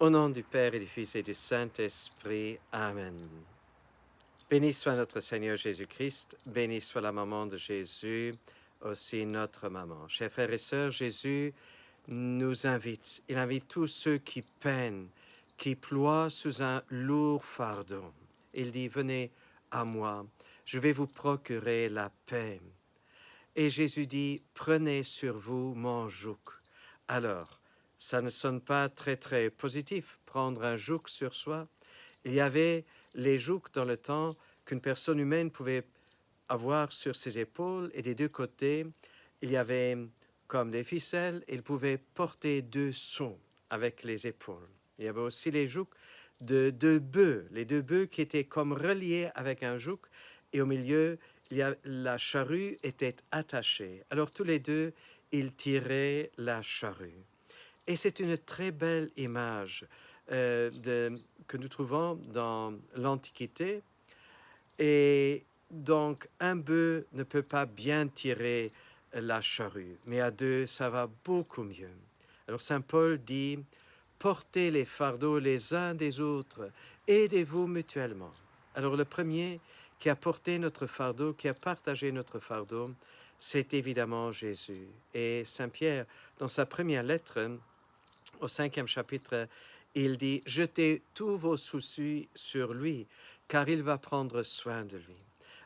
Au nom du Père et du Fils et du Saint-Esprit. Amen. Béni soit notre Seigneur Jésus-Christ, béni soit la maman de Jésus, aussi notre maman. Chers frères et sœurs, Jésus nous invite. Il invite tous ceux qui peinent, qui ploient sous un lourd fardeau. Il dit, venez à moi, je vais vous procurer la paix. Et Jésus dit, prenez sur vous mon joug. Alors, ça ne sonne pas très positif, prendre un joug sur soi. Il y avait les jougs dans le temps qu'une personne humaine pouvait avoir sur ses épaules, et des deux côtés, il y avait comme des ficelles, il pouvait porter deux seaux avec les épaules. Il y avait aussi les jougs de deux bœufs, les deux bœufs qui étaient comme reliés avec un joug, et au milieu, la charrue était attachée. Alors tous les deux, ils tiraient la charrue. Et c'est une très belle image que nous trouvons dans l'Antiquité. Et donc, un bœuf ne peut pas bien tirer la charrue, mais à deux, ça va beaucoup mieux. Alors, Saint Paul dit, portez les fardeaux les uns des autres, aidez-vous mutuellement. Alors, le premier qui a porté notre fardeau, qui a partagé notre fardeau, c'est évidemment Jésus. Et Saint Pierre, dans sa première lettre, au 5e chapitre, il dit « Jetez tous vos soucis sur lui, car il va prendre soin de lui. »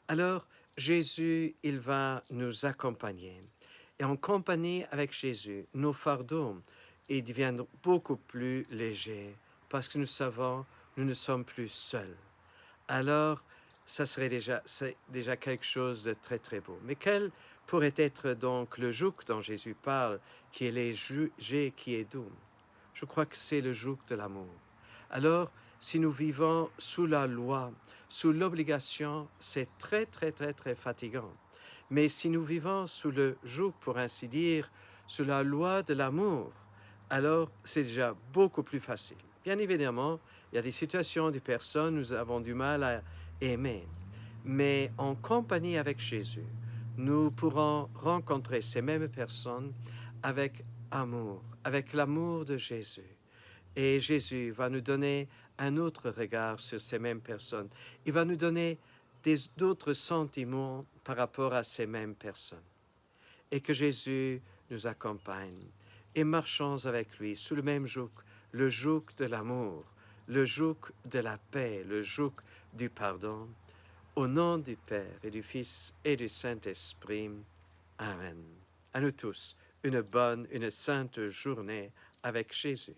Alors, Jésus, il va nous accompagner. Et en compagnie avec Jésus, nos fardeaux, ils deviennent beaucoup plus légers, parce que nous savons, nous ne sommes plus seuls. Alors, c'est déjà quelque chose de très beau. Mais quel pourrait être donc le joug dont Jésus parle, qui est léger, qui est doux? Je crois que c'est le joug de l'amour. Alors, si nous vivons sous la loi, sous l'obligation, c'est très fatigant. Mais si nous vivons sous le joug, pour ainsi dire, sous la loi de l'amour, alors c'est déjà beaucoup plus facile. Bien évidemment, il y a des situations, des personnes, nous avons du mal à aimer. Mais en compagnie avec Jésus, nous pourrons rencontrer ces mêmes personnes avec amour, avec l'amour de Jésus. Et Jésus va nous donner un autre regard sur ces mêmes personnes. Il va nous donner d'autres sentiments par rapport à ces mêmes personnes. Et que Jésus nous accompagne. Et marchons avec lui sous le même joug, le joug de l'amour, le joug de la paix, le joug du pardon. Au nom du Père et du Fils et du Saint-Esprit. Amen. À nous tous, une bonne, une sainte journée avec Jésus.